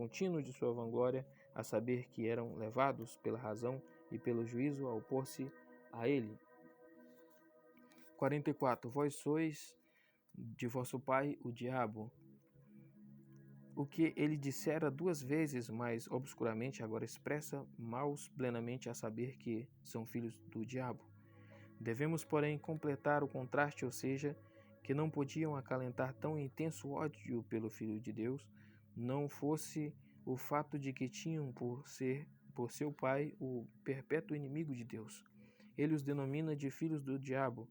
contínuo de sua vanglória, a saber que eram levados pela razão e pelo juízo a opor-se a ele. 44. Vós sois de vosso pai o diabo. O que ele dissera 2 vezes, mais obscuramente, agora expressa maus plenamente, a saber que são filhos do diabo. Devemos, porém, completar o contraste, ou seja, que não podiam acalentar tão intenso ódio pelo Filho de Deus, não fosse o fato de que tinham por seu pai o perpétuo inimigo de Deus. Ele os denomina de filhos do diabo,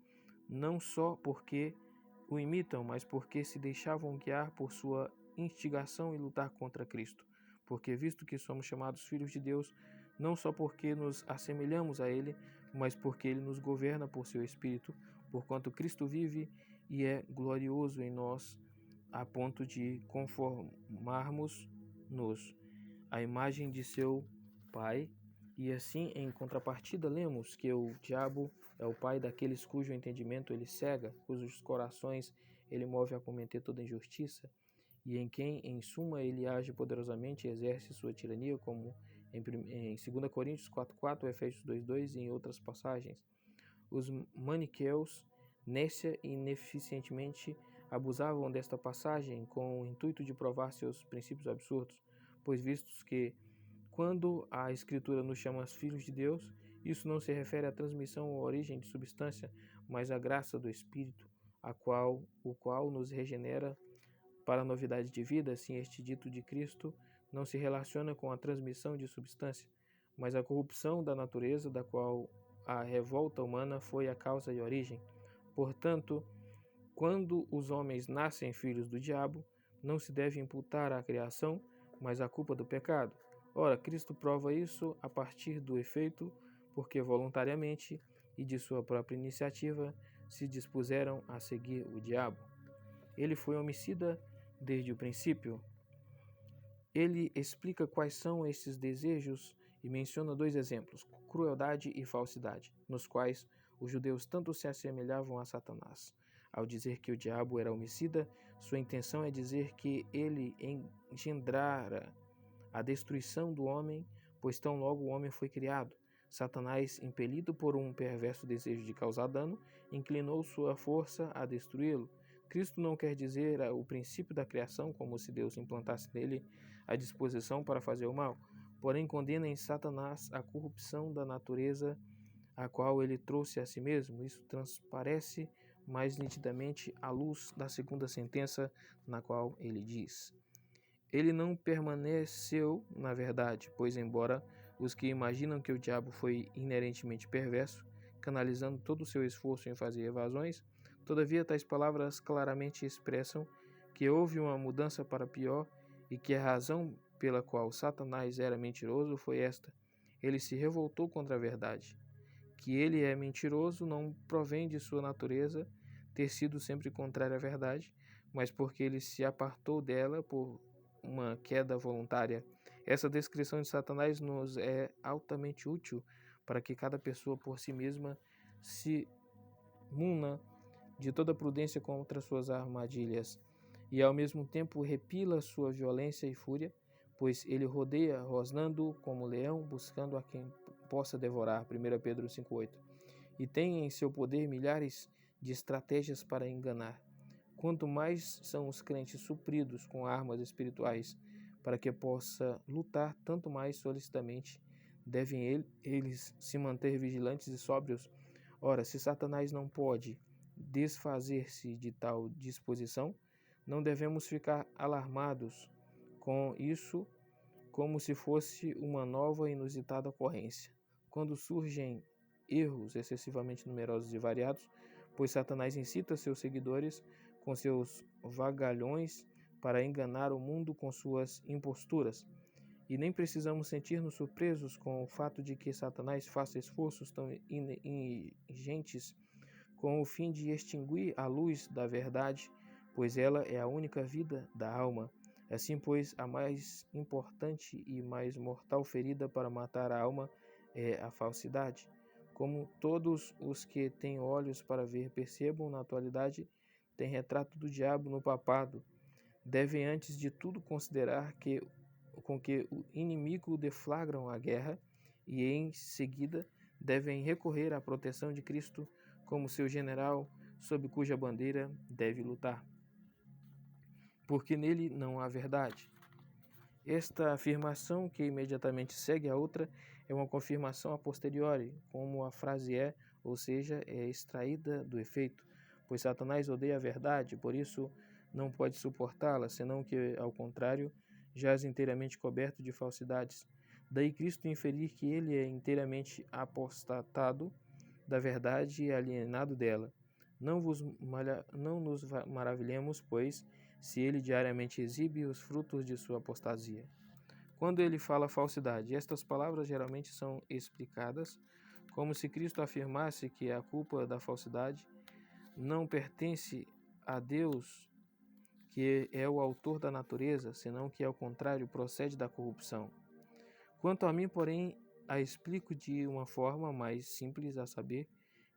não só porque o imitam, mas porque se deixavam guiar por sua instigação e lutar contra Cristo. Porque, visto que somos chamados filhos de Deus, não só porque nos assemelhamos a Ele, mas porque Ele nos governa por seu Espírito, porquanto Cristo vive e é glorioso em nós, a ponto de conformarmos-nos à imagem de seu Pai. E assim, em contrapartida, lemos que o diabo é o pai daqueles cujo entendimento ele cega, cujos corações ele move a cometer toda injustiça, e em quem, em suma, ele age poderosamente e exerce sua tirania, como em 2 Coríntios 4:4, Efésios 2:2 e em outras passagens. Os maniqueus, nécia e ineficientemente, abusavam desta passagem com o intuito de provar seus princípios absurdos, pois vistos que, quando a Escritura nos chama filhos de Deus, isso não se refere à transmissão ou origem de substância, mas à graça do Espírito, o qual nos regenera para a novidade de vida. Assim, este dito de Cristo não se relaciona com a transmissão de substância, mas a corrupção da natureza, da qual a revolta humana foi a causa e origem. Portanto, quando os homens nascem filhos do diabo, não se deve imputar à criação, mas a culpa do pecado. Ora, Cristo prova isso a partir do efeito, porque voluntariamente e de sua própria iniciativa se dispuseram a seguir o diabo. Ele foi homicida desde o princípio. Ele explica quais são esses desejos e menciona 2 exemplos, crueldade e falsidade, nos quais os judeus tanto se assemelhavam a Satanás. Ao dizer que o diabo era homicida, sua intenção é dizer que ele engendrara a destruição do homem, pois tão logo o homem foi criado. Satanás, impelido por um perverso desejo de causar dano, inclinou sua força a destruí-lo. Cristo não quer dizer o princípio da criação, como se Deus implantasse nele a disposição para fazer o mal, porém condena em Satanás a corrupção da natureza a qual ele trouxe a si mesmo. Isso transparece mais nitidamente à luz da segunda sentença, na qual ele diz: ele não permaneceu na verdade, pois embora os que imaginam que o diabo foi inerentemente perverso, canalizando todo o seu esforço em fazer evasões, todavia tais palavras claramente expressam que houve uma mudança para pior e que a razão pela qual Satanás era mentiroso foi esta: ele se revoltou contra a verdade. Que ele é mentiroso não provém de sua natureza ter sido sempre contrário à verdade, mas porque ele se apartou dela por uma queda voluntária. Essa descrição de Satanás nos é altamente útil para que cada pessoa por si mesma se muna de toda prudência contra suas armadilhas e ao mesmo tempo repila sua violência e fúria, pois ele rodeia, rosnando como leão, buscando a quem possa devorar. 1 Pedro 5:8. E tem em seu poder milhares de estratégias para enganar. Quanto mais são os crentes supridos com armas espirituais para que possa lutar, tanto mais solicitamente devem eles se manter vigilantes e sóbrios. Ora, se Satanás não pode desfazer-se de tal disposição, não devemos ficar alarmados com isso como se fosse uma nova e inusitada ocorrência. Quando surgem erros excessivamente numerosos e variados, pois Satanás incita seus seguidores com seus vagalhões para enganar o mundo com suas imposturas. E nem precisamos sentir-nos surpresos com o fato de que Satanás faça esforços tão ingentes com o fim de extinguir a luz da verdade, pois ela é a única vida da alma. Assim, pois, a mais importante e mais mortal ferida para matar a alma é a falsidade. Como todos os que têm olhos para ver percebam, na atualidade, tem retrato do diabo no papado. Devem, antes de tudo, considerar que com que o inimigo deflagram a guerra e, em seguida, devem recorrer à proteção de Cristo como seu general, sob cuja bandeira deve lutar, porque nele não há verdade. Esta afirmação, que imediatamente segue a outra, é uma confirmação a posteriori, como a frase é, ou seja, é extraída do efeito, pois Satanás odeia a verdade, por isso não pode suportá-la, senão que, ao contrário, jaz inteiramente coberto de falsidades. Daí Cristo inferir que ele é inteiramente apostatado da verdade e alienado dela. Não nos maravilhemos, pois, se ele diariamente exibe os frutos de sua apostasia. Quando ele fala falsidade, estas palavras geralmente são explicadas como se Cristo afirmasse que a culpa da falsidade não pertence a Deus, que é o autor da natureza, senão que, ao contrário, procede da corrupção. Quanto a mim, porém, a explico de uma forma mais simples, a saber,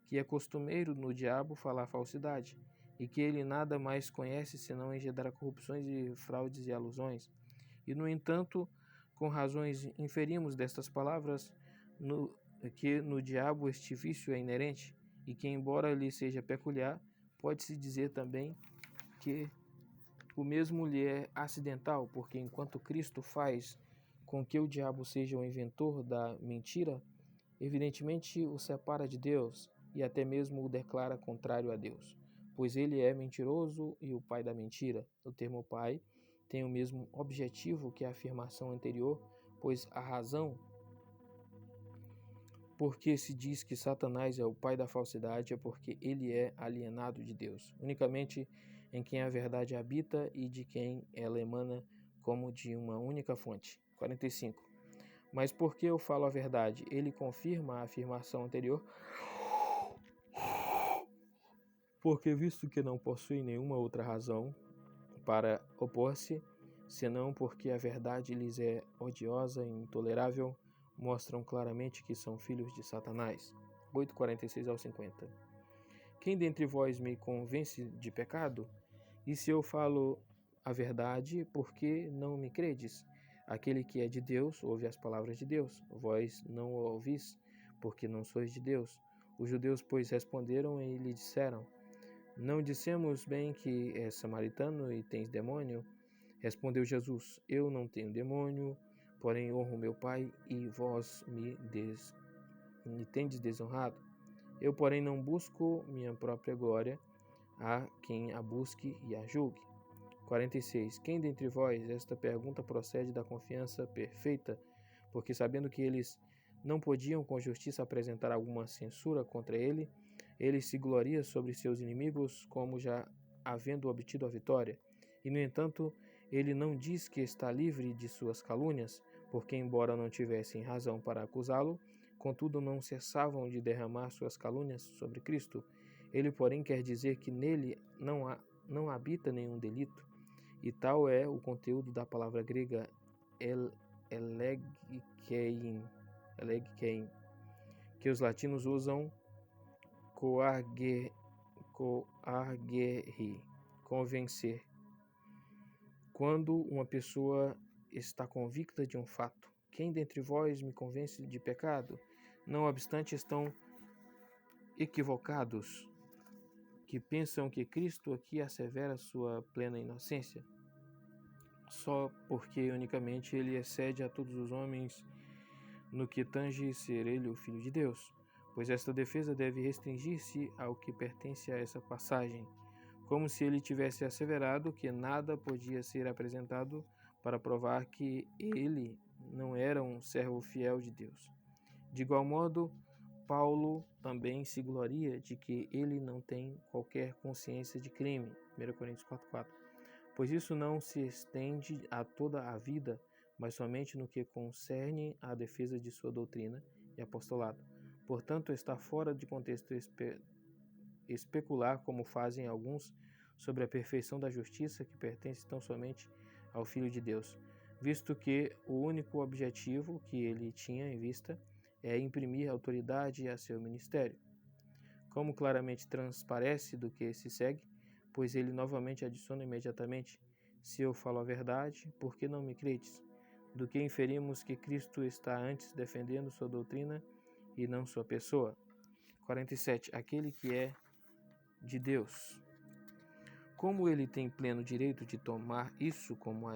que é costumeiro no diabo falar falsidade, e que ele nada mais conhece senão engendrar corrupções e fraudes e alusões. E, no entanto, com razões inferimos destas palavras que no diabo este vício é inerente, e que, embora lhe seja peculiar, pode-se dizer também que o mesmo lhe é acidental, porque enquanto Cristo faz com que o diabo seja o inventor da mentira, evidentemente o separa de Deus e até mesmo o declara contrário a Deus, pois ele é mentiroso e o pai da mentira. O termo pai tem o mesmo objetivo que a afirmação anterior, pois a razão porque se diz que Satanás é o pai da falsidade é porque ele é alienado de Deus, unicamente em quem a verdade habita e de quem ela emana como de uma única fonte. 45. Mas porque eu falo a verdade, ele confirma a afirmação anterior, porque visto que não possui nenhuma outra razão para opor-se, senão porque a verdade lhes é odiosa e intolerável, mostram claramente que são filhos de Satanás. 8:46 ao 50. Quem dentre vós me convence de pecado? E se eu falo a verdade, por que não me credes? Aquele que é de Deus ouve as palavras de Deus. Vós não o ouvis, porque não sois de Deus. Os judeus, pois, responderam e lhe disseram: não dissemos bem que és samaritano e tens demônio? Respondeu Jesus: eu não tenho demônio, porém honro meu Pai, e vós me tendes desonrado. Eu, porém, não busco minha própria glória, há quem a busque e a julgue. 46. Quem dentre vós, esta pergunta procede da confiança perfeita, porque sabendo que eles não podiam com justiça apresentar alguma censura contra ele, ele se gloria sobre seus inimigos, como já havendo obtido a vitória. E, no entanto, ele não diz que está livre de suas calúnias, porque, embora não tivessem razão para acusá-lo, contudo não cessavam de derramar suas calúnias sobre Cristo. Ele, porém, quer dizer que nele não habita nenhum delito. E tal é o conteúdo da palavra grega elegkein, que os latinos usam coargere, convencer, quando uma pessoa está convicta de um fato. Quem dentre vós me convence de pecado? Não obstante, estão equivocados, que pensam que Cristo aqui assevera sua plena inocência, só porque unicamente ele excede a todos os homens no que tange ser ele o Filho de Deus, pois esta defesa deve restringir-se ao que pertence a essa passagem, como se ele tivesse asseverado que nada podia ser apresentado para provar que ele não era um servo fiel de Deus. De igual modo, Paulo também se gloria de que ele não tem qualquer consciência de crime. 1 Coríntios 4:4. Pois isso não se estende a toda a vida, mas somente no que concerne à defesa de sua doutrina e apostolado. Portanto, está fora de contexto especular, como fazem alguns, sobre a perfeição da justiça que pertence tão somente ao Filho de Deus, visto que o único objetivo que ele tinha em vista é imprimir autoridade a seu ministério. Como claramente transparece do que se segue, pois ele novamente adiciona imediatamente: se eu falo a verdade, por que não me credes? do que inferimos que Cristo está antes defendendo sua doutrina e não sua pessoa. 47. Aquele que é de Deus. Como ele tem pleno direito de tomar isso como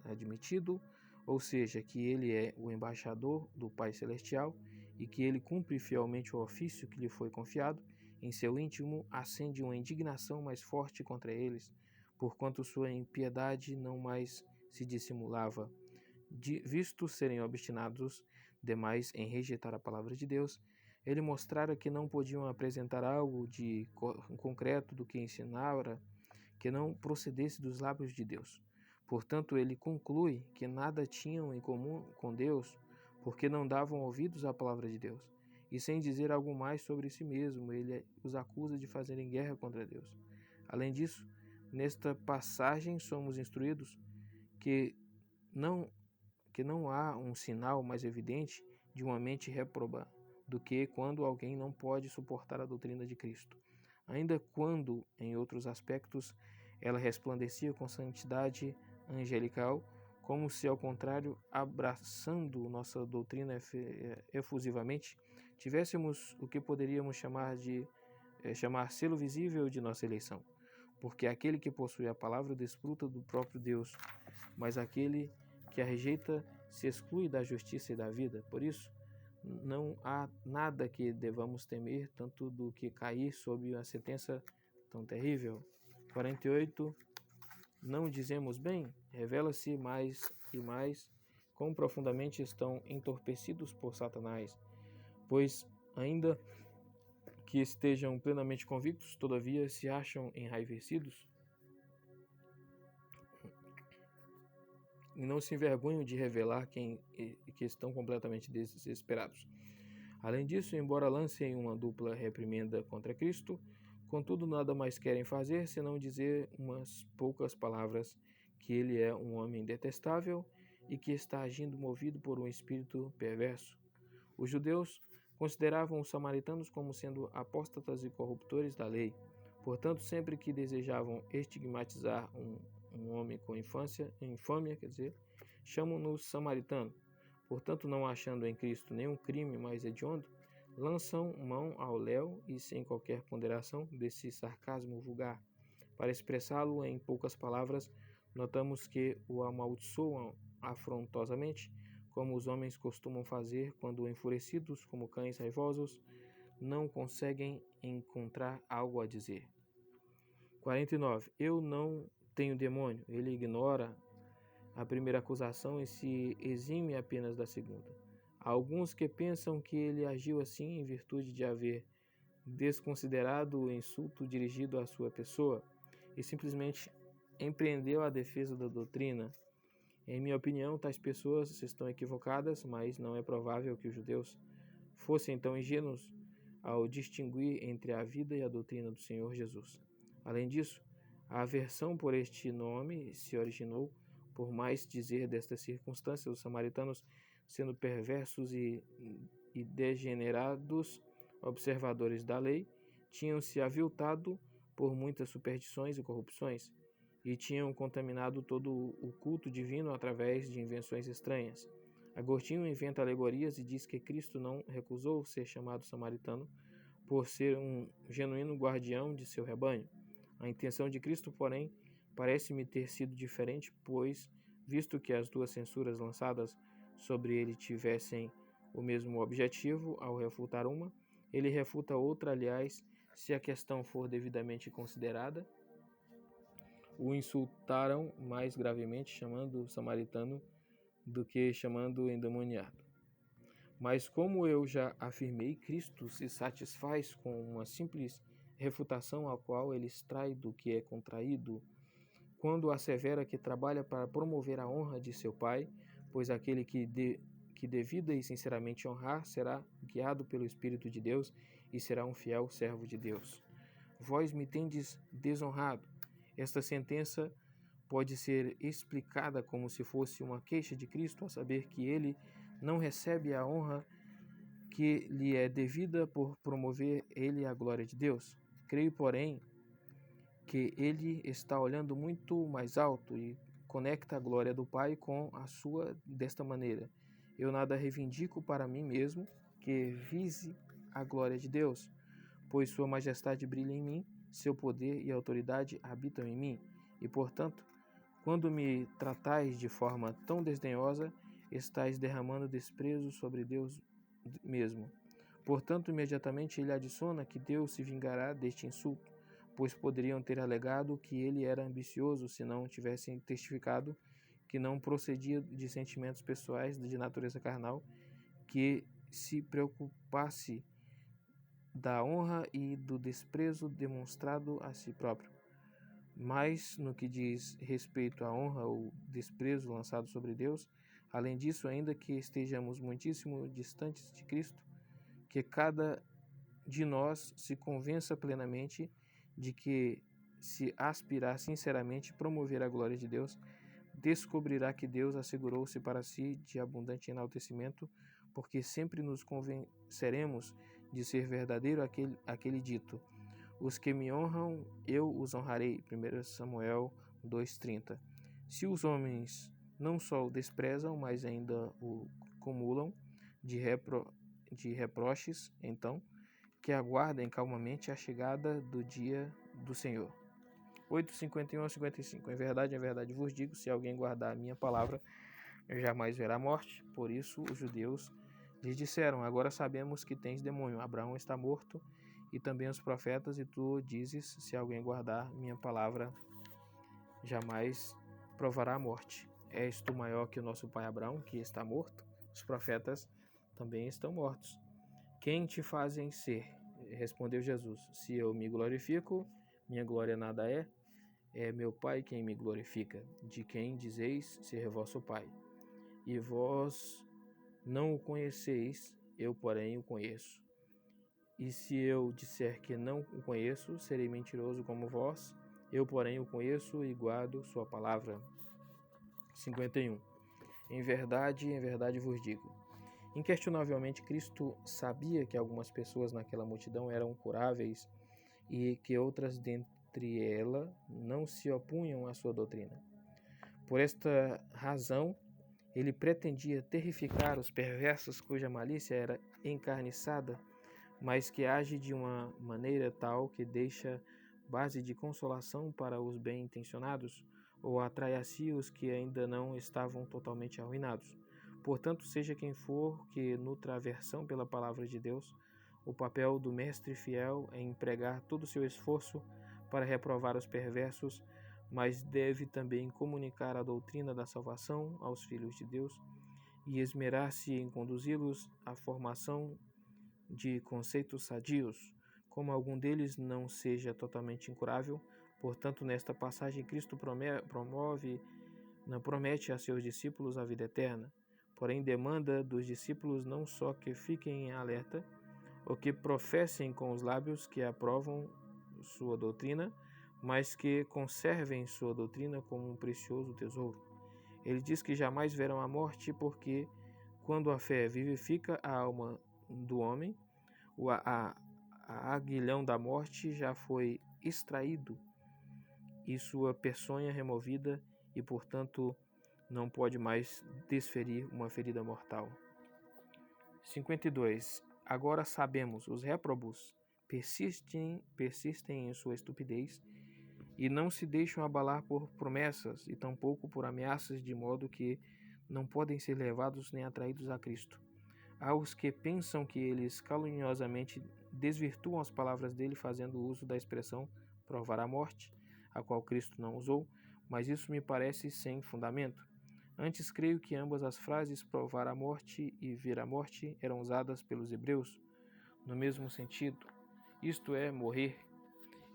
admitido, ou seja, que ele é o embaixador do Pai Celestial e que ele cumpre fielmente o ofício que lhe foi confiado, em seu íntimo acende uma indignação mais forte contra eles, porquanto sua impiedade não mais se dissimulava. Visto serem obstinados demais em rejeitar a palavra de Deus, ele mostrara que não podiam apresentar algo de concreto do que ensinara que não procedesse dos lábios de Deus. Portanto, ele conclui que nada tinham em comum com Deus, porque não davam ouvidos à palavra de Deus. E sem dizer algo mais sobre si mesmo, ele os acusa de fazerem guerra contra Deus. Além disso, nesta passagem somos instruídos que não há um sinal mais evidente de uma mente réproba do que quando alguém não pode suportar a doutrina de Cristo. Ainda quando, em outros aspectos, ela resplandecia com santidade angelical, como se, ao contrário, abraçando nossa doutrina efusivamente, tivéssemos o que poderíamos chamar selo visível de nossa eleição. Porque aquele que possui a palavra desfruta do próprio Deus, mas aquele que a rejeita se exclui da justiça e da vida. Por isso, não há nada que devamos temer, tanto do que cair sob uma sentença tão terrível. 48. Não dizemos bem? Revela-se mais e mais quão profundamente estão entorpecidos por Satanás, pois, ainda que estejam plenamente convictos, todavia se acham enraivecidos e não se envergonham de revelar que estão completamente desesperados. Além disso, embora lancem uma dupla reprimenda contra Cristo, contudo nada mais querem fazer senão dizer umas poucas palavras que ele é um homem detestável e que está agindo movido por um espírito perverso. Os judeus consideravam os samaritanos como sendo apóstatas e corruptores da lei. Portanto, sempre que desejavam estigmatizar um homem com infâmia, chamam-no samaritano. Portanto, não achando em Cristo nenhum crime mais hediondo, lançam mão ao léu e sem qualquer ponderação desse sarcasmo vulgar. Para expressá-lo em poucas palavras, notamos que o amaldiçoam afrontosamente, como os homens costumam fazer quando, enfurecidos como cães raivosos, não conseguem encontrar algo a dizer. 49. Eu não tenho demônio. Ele ignora a primeira acusação e se exime apenas da segunda. Há alguns que pensam que ele agiu assim em virtude de haver desconsiderado o insulto dirigido à sua pessoa e simplesmente empreendeu a defesa da doutrina. Em minha opinião, tais pessoas estão equivocadas, mas não é provável que os judeus fossem tão ingênuos ao distinguir entre a vida e a doutrina do Senhor Jesus. Além disso, a aversão por este nome se originou, por mais dizer desta circunstância, os samaritanos, sendo perversos e degenerados observadores da lei, tinham se aviltado por muitas superstições e corrupções, e tinham contaminado todo o culto divino através de invenções estranhas. Agostinho inventa alegorias e diz que Cristo não recusou ser chamado samaritano por ser um genuíno guardião de seu rebanho. A intenção de Cristo, porém, parece-me ter sido diferente, pois, visto que as duas censuras lançadas sobre ele tivessem o mesmo objetivo, ao refutar uma, ele refuta outra. Aliás, se a questão for devidamente considerada, o insultaram mais gravemente chamando o samaritano do que chamando o endemoniado. Mas, como eu já afirmei, Cristo se satisfaz com uma simples refutação a qual ele extrai do que é contraído, quando assevera que trabalha para promover a honra de seu Pai, pois aquele que devida e sinceramente honrar será guiado pelo Espírito de Deus e será um fiel servo de Deus. Vós me tendes desonrado. Esta sentença pode ser explicada como se fosse uma queixa de Cristo, a saber que ele não recebe a honra que lhe é devida por promover ele a glória de Deus. Creio, porém, que ele está olhando muito mais alto e conecta a glória do Pai com a sua desta maneira: eu nada reivindico para mim mesmo que vise a glória de Deus, pois sua majestade brilha em mim, seu poder e autoridade habitam em mim, e portanto, quando me tratais de forma tão desdenhosa, estais derramando desprezo sobre Deus mesmo. Portanto, imediatamente ele adiciona que Deus se vingará deste insulto, pois poderiam ter alegado que ele era ambicioso se não tivessem testificado que não procedia de sentimentos pessoais de natureza carnal, que se preocupasse da honra e do desprezo demonstrado a si próprio. Mas, no que diz respeito à honra ou desprezo lançado sobre Deus, além disso, ainda que estejamos muitíssimo distantes de Cristo, que cada de nós se convença plenamente de que, se aspirar sinceramente promover a glória de Deus, descobrirá que Deus assegurou-se para si de abundante enaltecimento, porque sempre nos convenceremos de ser verdadeiro aquele dito: os que me honram, eu os honrarei. 1 Samuel 2,30. Se os homens não só o desprezam, mas ainda o cumulam de reproches, então, que aguardem calmamente a chegada do dia do Senhor. 8:51 a 55. Em verdade vos digo, se alguém guardar a minha palavra, jamais verá morte. Por isso os judeus lhes disseram: agora sabemos que tens demônio. Abraão está morto, e também os profetas, e tu dizes: se alguém guardar minha palavra, jamais provará a morte. És tu maior que o nosso pai Abraão, que está morto? Os profetas também estão mortos. Quem te fazem ser? Respondeu Jesus: se eu me glorifico, minha glória nada é. É meu Pai quem me glorifica, de quem dizeis ser vosso Pai. E vós não o conheceis, eu, porém, o conheço. E se eu disser que não o conheço, serei mentiroso como vós. Eu, porém, o conheço e guardo sua palavra. 51. Em verdade vos digo. Inquestionavelmente, Cristo sabia que algumas pessoas naquela multidão eram curáveis e que outras dentre ela não se opunham à sua doutrina. Por esta razão, ele pretendia terrificar os perversos cuja malícia era encarniçada, mas que age de uma maneira tal que deixa base de consolação para os bem-intencionados, ou atrai a si os que ainda não estavam totalmente arruinados. Portanto, seja quem for que nutra aversão pela palavra de Deus, o papel do mestre fiel é empregar todo o seu esforço para reprovar os perversos, mas deve também comunicar a doutrina da salvação aos filhos de Deus e esmerar-se em conduzi-los à formação de conceitos sadios, como algum deles não seja totalmente incurável. Portanto, nesta passagem, Cristo promete a seus discípulos a vida eterna, porém demanda dos discípulos não só que fiquem em alerta, ou que professem com os lábios que aprovam sua doutrina, mas que conservem sua doutrina como um precioso tesouro. Ele diz que jamais verão a morte, porque quando a fé vivifica a alma do homem, a aguilhão da morte já foi extraído e sua peçonha removida, e portanto não pode mais desferir uma ferida mortal. 52. Agora sabemos, os réprobos persistem em sua estupidez e não se deixam abalar por promessas e tampouco por ameaças, de modo que não podem ser levados nem atraídos a Cristo. Há os que pensam que eles caluniosamente desvirtuam as palavras dele, fazendo uso da expressão provar a morte, a qual Cristo não usou, mas isso me parece sem fundamento. Antes, creio que ambas as frases provar a morte e ver a morte eram usadas pelos hebreus no mesmo sentido, isto é, morrer.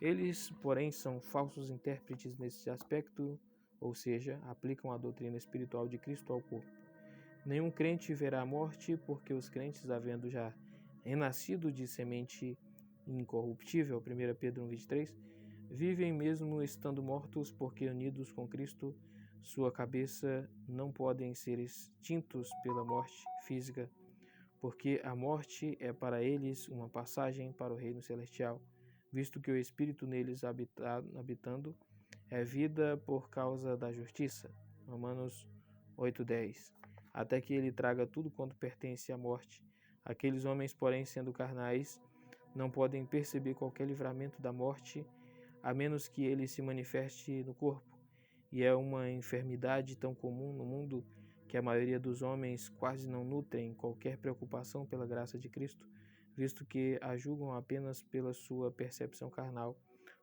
Eles, porém, são falsos intérpretes nesse aspecto, ou seja, aplicam a doutrina espiritual de Cristo ao corpo. Nenhum crente verá a morte, porque os crentes, havendo já renascido de semente incorruptível, 1 Pedro 1,23, vivem mesmo estando mortos, porque unidos com Cristo, sua cabeça não podem ser extintos pela morte física, porque a morte é para eles uma passagem para o reino celestial, visto que o Espírito neles habitando é vida por causa da justiça. Romanos 8:10. Até que ele traga tudo quanto pertence à morte. Aqueles homens, porém, sendo carnais, não podem perceber qualquer livramento da morte, a menos que ele se manifeste no corpo. E é uma enfermidade tão comum no mundo que a maioria dos homens quase não nutrem qualquer preocupação pela graça de Cristo, visto que a julgam apenas pela sua percepção carnal.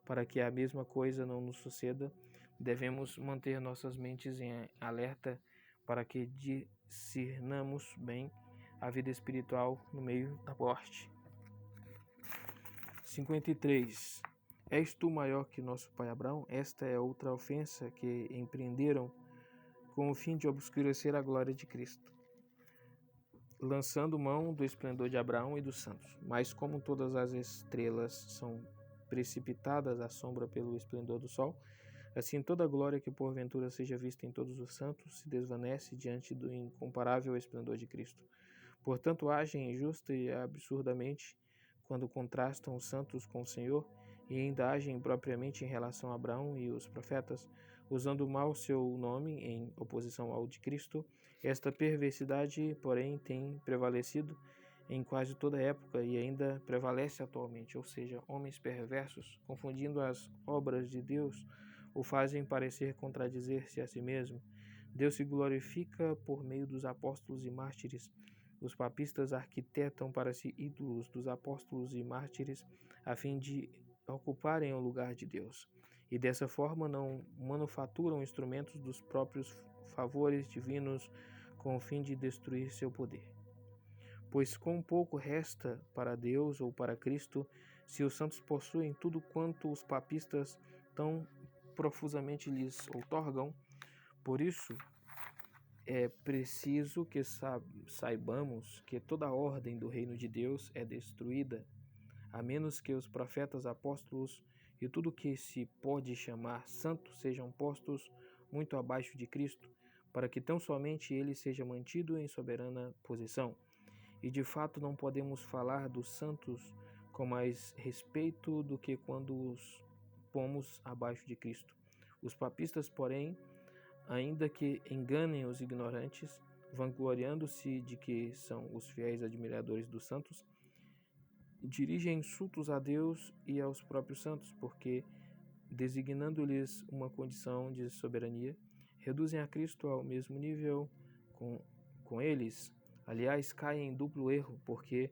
Para que a mesma coisa não nos suceda, devemos manter nossas mentes em alerta para que discernamos bem a vida espiritual no meio da morte. 53. És tu maior que nosso pai Abraão? Esta é outra ofensa que empreenderam com o fim de obscurecer a glória de Cristo, lançando mão do esplendor de Abraão e dos santos. Mas como todas as estrelas são precipitadas à sombra pelo esplendor do sol, assim toda a glória que porventura seja vista em todos os santos se desvanece diante do incomparável esplendor de Cristo. Portanto, agem injusta e absurdamente quando contrastam os santos com o Senhor, e ainda agem impropriamente em relação a Abraão e os profetas, usando mal seu nome em oposição ao de Cristo. Esta perversidade, porém, tem prevalecido em quase toda época e ainda prevalece atualmente, ou seja, homens perversos, confundindo as obras de Deus, o fazem parecer contradizer-se a si mesmo. Deus se glorifica por meio dos apóstolos e mártires. Os papistas arquitetam para si ídolos dos apóstolos e mártires a fim de ocuparem o lugar de Deus, e dessa forma não manufaturam instrumentos dos próprios favores divinos com o fim de destruir seu poder. Pois quão pouco resta para Deus ou para Cristo se os santos possuem tudo quanto os papistas tão profusamente lhes outorgam. Por isso, é preciso que saibamos que toda a ordem do reino de Deus é destruída, a menos que os profetas, apóstolos e tudo que se pode chamar santo sejam postos muito abaixo de Cristo, para que tão somente ele seja mantido em soberana posição. E de fato não podemos falar dos santos com mais respeito do que quando os pomos abaixo de Cristo. Os papistas, porém, ainda que enganem os ignorantes, vangloriando-se de que são os fiéis admiradores dos santos, dirigem insultos a Deus e aos próprios santos, porque, designando-lhes uma condição de soberania, reduzem a Cristo ao mesmo nível com eles. Aliás, caem em duplo erro, porque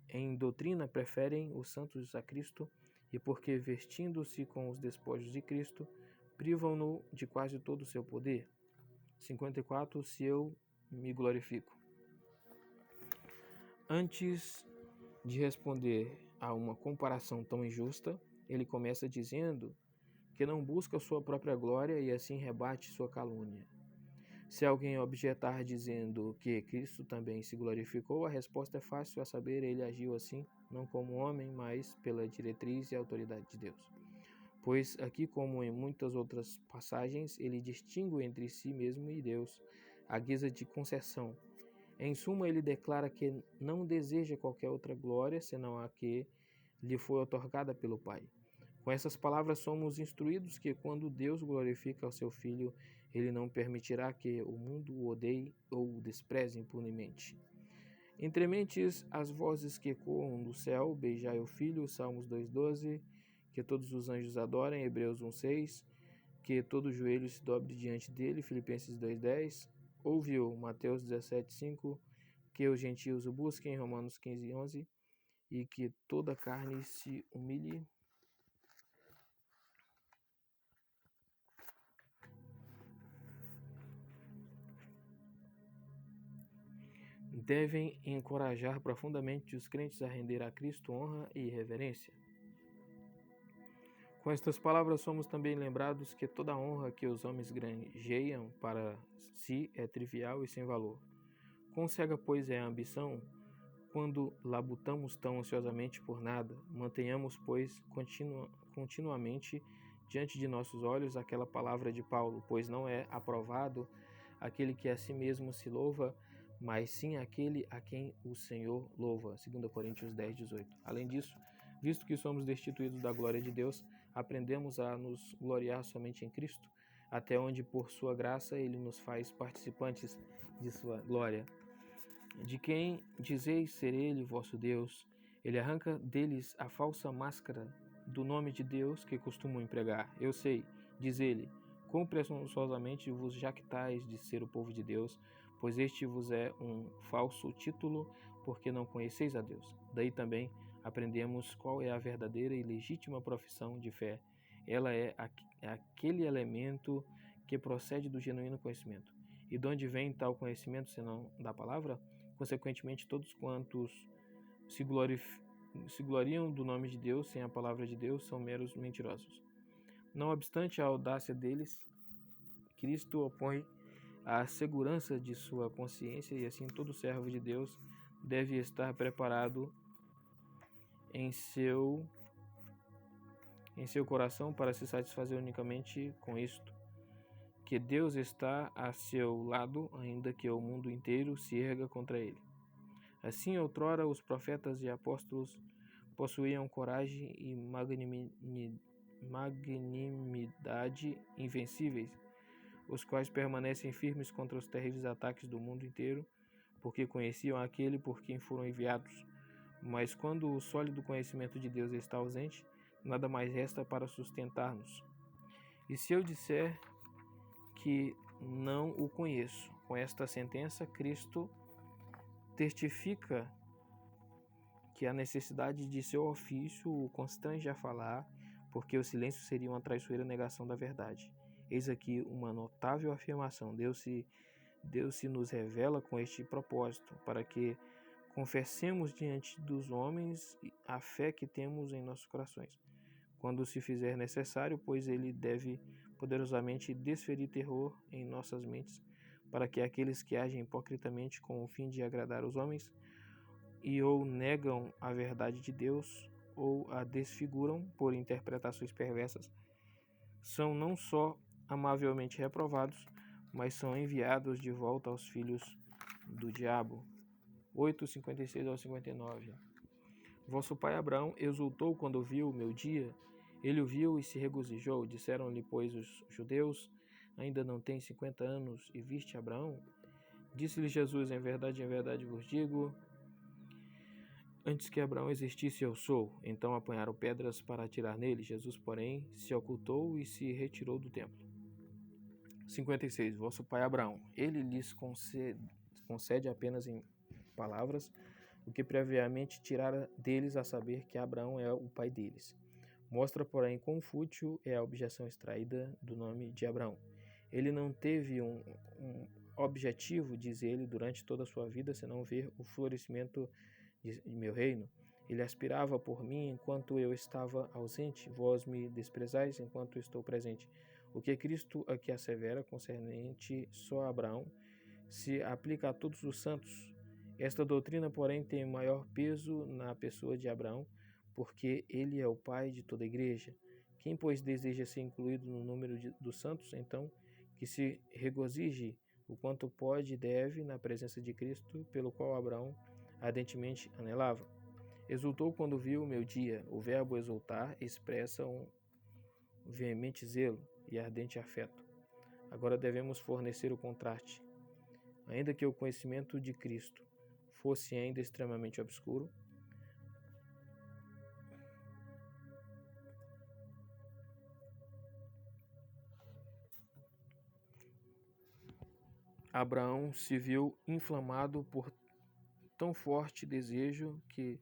em doutrina preferem os santos a Cristo, e porque, vestindo-se com os despojos de Cristo, privam-no de quase todo o seu poder. 54. Se eu me glorifico. Antes de responder a uma comparação tão injusta, ele começa dizendo que não busca sua própria glória e assim rebate sua calúnia. Se alguém objetar dizendo que Cristo também se glorificou, a resposta é fácil, a saber, ele agiu assim, não como homem, mas pela diretriz e autoridade de Deus. Pois aqui, como em muitas outras passagens, ele distingue entre si mesmo e Deus, à guisa de concessão. Em suma, ele declara que não deseja qualquer outra glória, senão a que lhe foi otorgada pelo Pai. Com essas palavras, somos instruídos que quando Deus glorifica o seu Filho, ele não permitirá que o mundo o odeie ou o despreze impunemente. Entre mentes, as vozes que ecoam do céu, beijai o Filho, Salmos 2:12, que todos os anjos adorem, Hebreus 1:6, que todo joelho se dobre diante dele, Filipenses 2:10, ouve-o, Mateus 17:5, que os gentios o busquem, Romanos 15:11, e que toda carne se humilhe. Devem encorajar profundamente os crentes a render a Cristo honra e reverência. Com estas palavras, somos também lembrados que toda a honra que os homens granjeiam para si é trivial e sem valor. Quão cega, pois, é a ambição quando labutamos tão ansiosamente por nada? Mantenhamos, pois, continuamente diante de nossos olhos aquela palavra de Paulo, pois não é aprovado aquele que a si mesmo se louva, mas sim aquele a quem o Senhor louva. 2 Coríntios 10:18. Além disso, visto que somos destituídos da glória de Deus, aprendemos a nos gloriar somente em Cristo, até onde por sua graça ele nos faz participantes de sua glória. De quem dizeis ser ele vosso Deus, ele arranca deles a falsa máscara do nome de Deus que costumam empregar. Eu sei, diz ele, quão presunçosamente vos jactais de ser o povo de Deus, pois este vos é um falso título, porque não conheceis a Deus. Daí também aprendemos qual é a verdadeira e legítima profissão de fé. Ela é aquele elemento que procede do genuíno conhecimento. E de onde vem tal conhecimento, senão da palavra? Consequentemente, todos quantos se gloriam do nome de Deus sem a palavra de Deus são meros mentirosos. Não obstante a audácia deles, Cristo opõe a segurança de sua consciência, e assim todo servo de Deus deve estar preparado em seu coração para se satisfazer unicamente com isto, que Deus está a seu lado, ainda que o mundo inteiro se erga contra ele. Assim, outrora, os profetas e apóstolos possuíam coragem e magnanimidade invencíveis, os quais permanecem firmes contra os terríveis ataques do mundo inteiro, porque conheciam aquele por quem foram enviados. Mas quando o sólido conhecimento de Deus está ausente, nada mais resta para sustentar-nos. E se eu disser que não o conheço, com esta sentença, Cristo testifica que a necessidade de seu ofício o constrange a falar, porque o silêncio seria uma traiçoeira negação da verdade. Eis aqui uma notável afirmação. Deus se nos revela com este propósito, para que confessemos diante dos homens a fé que temos em nossos corações, quando se fizer necessário, pois ele deve poderosamente desferir terror em nossas mentes, para que aqueles que agem hipocritamente com o fim de agradar os homens e ou negam a verdade de Deus ou a desfiguram por interpretações perversas, são não só amavelmente reprovados, mas são enviados de volta aos filhos do diabo. 8:56 ao 59. Vosso pai Abraão exultou quando viu o meu dia. Ele o viu e se regozijou. Disseram-lhe, pois, os judeus: ainda não tem 50 anos e viste Abraão? Disse-lhe Jesus: em verdade vos digo, antes que Abraão existisse, eu sou. Então apanharam pedras para atirar nele. Jesus, porém, se ocultou e se retirou do templo. 56. Vosso pai Abraão. Ele lhes concede apenas em palavras o que previamente tirara deles, a saber que Abraão é o pai deles. Mostra, porém, quão fútil é a objeção extraída do nome de Abraão. Ele não teve um objetivo, diz ele, durante toda a sua vida, senão ver o florescimento de meu reino. Ele aspirava por mim enquanto eu estava ausente, vós me desprezais enquanto estou presente. O que Cristo aqui assevera concernente só a Abraão se aplica a todos os santos. Esta doutrina, porém, tem maior peso na pessoa de Abraão, porque ele é o pai de toda a igreja. Quem, pois, deseja ser incluído no número dos santos, então, que se regozije o quanto pode e deve na presença de Cristo, pelo qual Abraão ardentemente anelava. Exultou quando viu o meu dia. O verbo exultar expressa um veemente zelo e ardente afeto. Agora devemos fornecer o contraste. Ainda que o conhecimento de Cristo fosse ainda extremamente obscuro, Abraão se viu inflamado por tão forte desejo que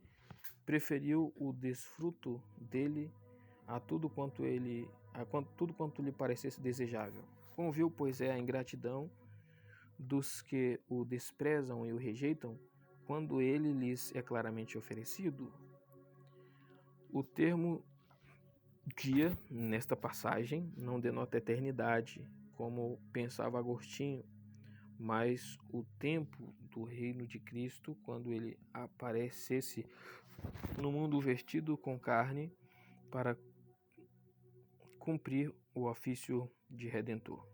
preferiu o desfruto dele a tudo quanto lhe parecesse desejável. Conviu, pois, a ingratidão dos que o desprezam e o rejeitam, quando ele lhes é claramente oferecido. O termo dia, nesta passagem, não denota eternidade, como pensava Agostinho, mas o tempo do reino de Cristo, quando ele aparecesse no mundo vestido com carne para cumprir o ofício de Redentor.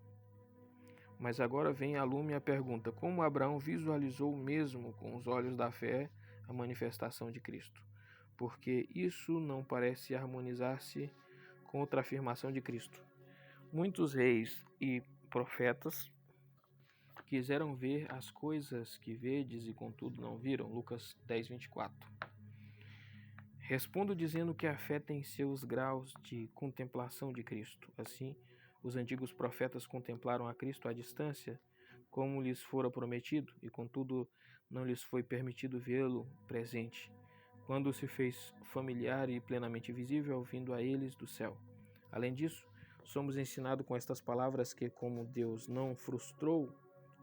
Mas agora vem a lume a pergunta: como Abraão visualizou mesmo com os olhos da fé a manifestação de Cristo? Porque isso não parece harmonizar-se com outra afirmação de Cristo. Muitos reis e profetas quiseram ver as coisas que vedes e contudo não viram. Lucas 10:24. Respondo dizendo que a fé tem seus graus de contemplação de Cristo. Assim, os antigos profetas contemplaram a Cristo à distância, como lhes fora prometido, e contudo não lhes foi permitido vê-lo presente, quando se fez familiar e plenamente visível, vindo a eles do céu. Além disso, somos ensinados com estas palavras que, como Deus não frustrou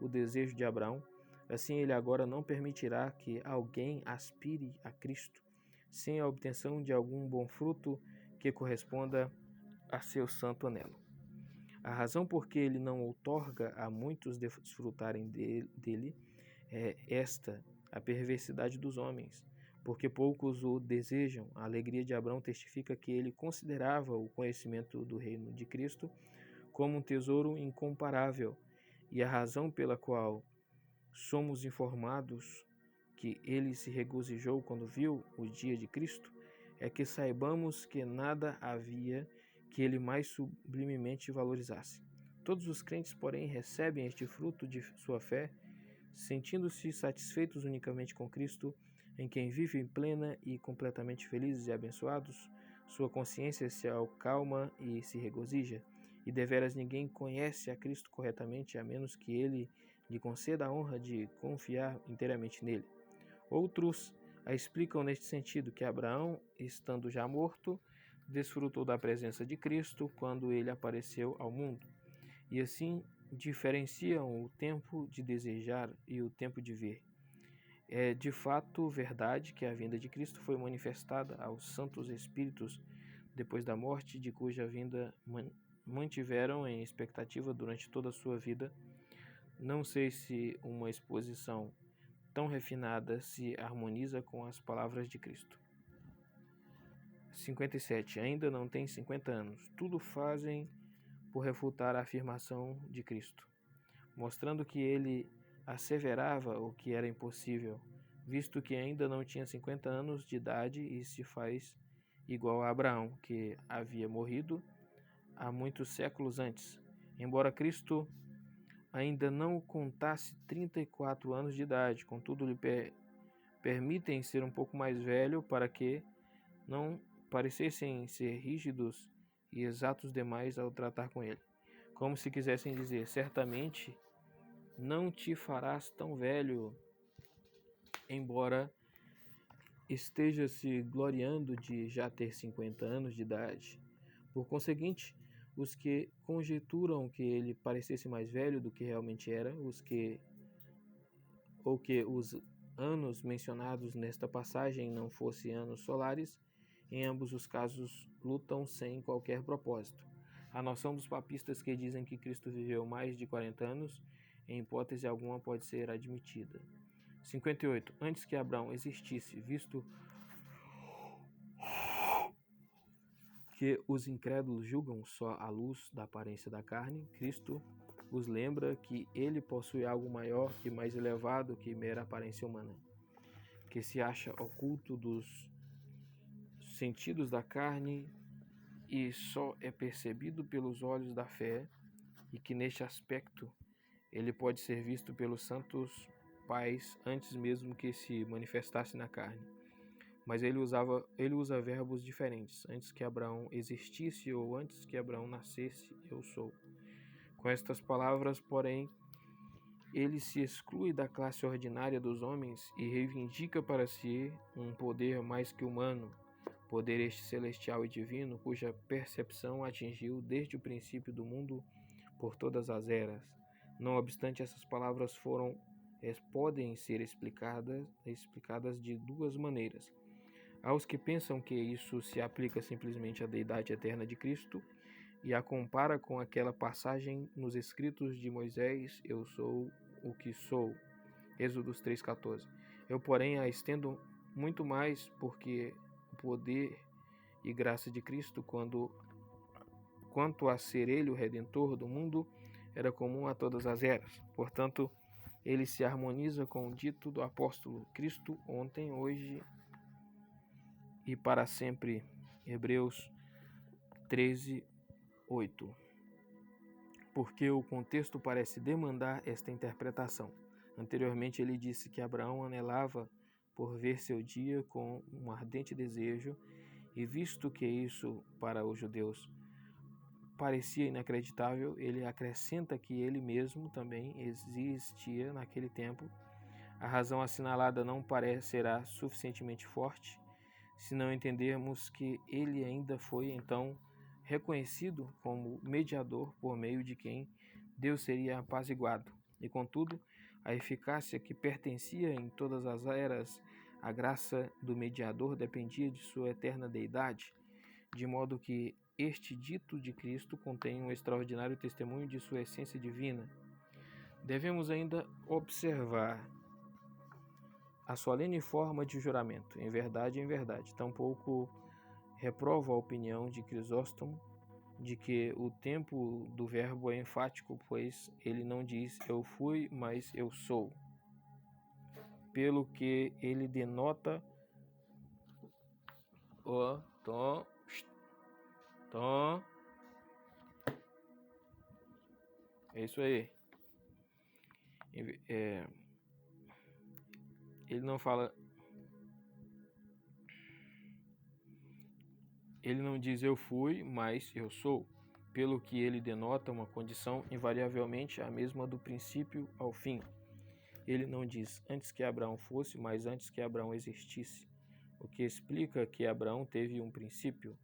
o desejo de Abraão, assim ele agora não permitirá que alguém aspire a Cristo sem a obtenção de algum bom fruto que corresponda a seu santo anelo. A razão por que ele não outorga a muitos desfrutarem dele é esta, a perversidade dos homens, porque poucos o desejam. A alegria de Abraão testifica que ele considerava o conhecimento do reino de Cristo como um tesouro incomparável, e a razão pela qual somos informados que ele se regozijou quando viu o dia de Cristo é que saibamos que nada havia que ele mais sublimemente valorizasse. Todos os crentes, porém, recebem este fruto de sua fé, sentindo-se satisfeitos unicamente com Cristo, em quem vivem plena e completamente felizes e abençoados. Sua consciência se acalma e se regozija, e deveras ninguém conhece a Cristo corretamente, a menos que ele lhe conceda a honra de confiar inteiramente nele. Outros a explicam neste sentido, que Abraão, estando já morto, desfrutou da presença de Cristo quando ele apareceu ao mundo, e assim diferenciam o tempo de desejar e o tempo de ver. É de fato verdade que a vinda de Cristo foi manifestada aos santos espíritos depois da morte, de cuja vinda mantiveram em expectativa durante toda a sua vida. Não sei se uma exposição tão refinada se harmoniza com as palavras de Cristo. 57. Ainda não tem 50 anos. Tudo fazem por refutar a afirmação de Cristo, mostrando que ele asseverava o que era impossível, visto que ainda não tinha 50 anos de idade e se faz igual a Abraão, que havia morrido há muitos séculos antes, embora Cristo ainda não contasse 34 anos de idade. Contudo, lhe permitem ser um pouco mais velho para que não parecessem ser rígidos e exatos demais ao tratar com ele, como se quisessem dizer: certamente não te farás tão velho, embora esteja se gloriando de já ter 50 anos de idade. Por conseguinte, os que conjecturam que ele parecesse mais velho do que realmente era, ou que os anos mencionados nesta passagem não fossem anos solares, em ambos os casos lutam sem qualquer propósito. A noção dos papistas que dizem que Cristo viveu mais de 40 anos, em hipótese alguma, pode ser admitida. 58. Antes que Abraão existisse, visto que os incrédulos julgam só à luz da aparência da carne, Cristo os lembra que ele possui algo maior e mais elevado que mera aparência humana, que se acha oculto dos sentidos da carne e só é percebido pelos olhos da fé, e que neste aspecto ele pode ser visto pelos santos pais antes mesmo que se manifestasse na carne. Mas ele usa verbos diferentes: antes que Abraão existisse ou antes que Abraão nascesse, eu sou. Com estas palavras, porém, ele se exclui da classe ordinária dos homens e reivindica para si um poder mais que humano, poder este celestial e divino, cuja percepção atingiu desde o princípio do mundo por todas as eras. Não obstante, essas palavras podem ser explicadas de duas maneiras. Aos que pensam que isso se aplica simplesmente à deidade eterna de Cristo e a compara com aquela passagem nos escritos de Moisés: eu sou o que sou, Êxodo 3,14. Eu, porém, a estendo muito mais, porque o poder e graça de Cristo, quanto a ser ele o Redentor do mundo, era comum a todas as eras. Portanto, ele se harmoniza com o dito do apóstolo: Cristo ontem, hoje e para sempre. Hebreus 13:8. porque o contexto parece demandar esta interpretação. Anteriormente ele disse que Abraão anelava por ver seu dia com um ardente desejo, e visto que isso para os judeus parecia inacreditável, ele acrescenta que ele mesmo também existia naquele tempo. A razão assinalada não parecerá suficientemente forte se não entendermos que ele ainda foi então reconhecido como mediador por meio de quem Deus seria apaziguado. E contudo, a eficácia que pertencia em todas as eras à graça do mediador dependia de sua eterna deidade, de modo que este dito de Cristo contém um extraordinário testemunho de sua essência divina. Devemos ainda observar a solene forma de juramento, em verdade, tampouco reprova a opinião de Crisóstomo de que o tempo do verbo é enfático, pois ele não diz eu fui, mas eu sou, pelo que ele denota o é isso aí. Ele não fala, ele não diz eu fui, mas eu sou, pelo que ele denota uma condição invariavelmente a mesma do princípio ao fim. Ele não diz antes que Abraão fosse, mas antes que Abraão existisse, o que explica que Abraão teve um princípio.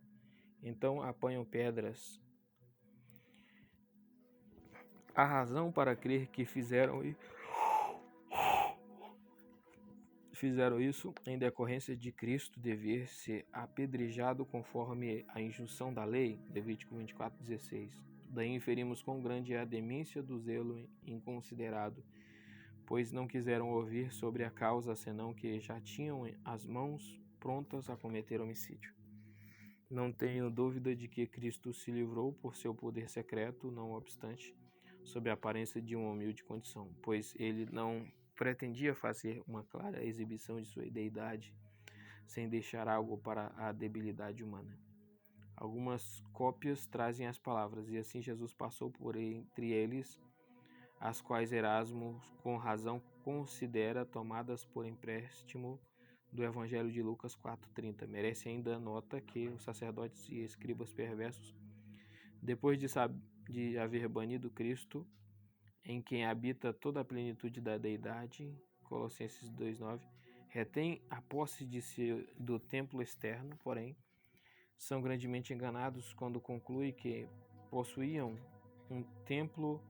Então apanham pedras. A razão para crer que fizeram isso em decorrência de Cristo dever ser apedrejado conforme a injunção da lei, Levítico 24:16. Daí inferimos quão grande é a demência do zelo inconsiderado, pois não quiseram ouvir sobre a causa, senão que já tinham as mãos prontas a cometer homicídio. Não tenho dúvida de que Cristo se livrou por seu poder secreto, não obstante, sob a aparência de uma humilde condição, pois ele não pretendia fazer uma clara exibição de sua deidade, sem deixar algo para a debilidade humana. Algumas cópias trazem as palavras, e assim Jesus passou por entre eles, as quais Erasmo, com razão, considera tomadas por empréstimo do Evangelho de Lucas 4:30. Merece ainda nota que os sacerdotes e escribas perversos, depois de haver banido Cristo, em quem habita toda a plenitude da deidade, Colossenses 2:9, retém a posse do templo externo, porém, são grandemente enganados quando concluem que possuíam um templo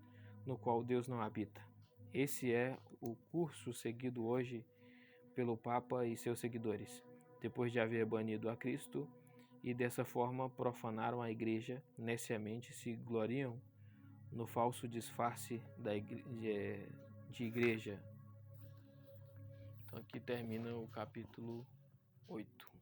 no qual Deus não habita. Esse é o curso seguido hoje pelo Papa e seus seguidores, depois de haver banido a Cristo, e dessa forma profanaram a Igreja, neciamente se gloriam no falso disfarce de igreja. Então aqui termina o capítulo 8.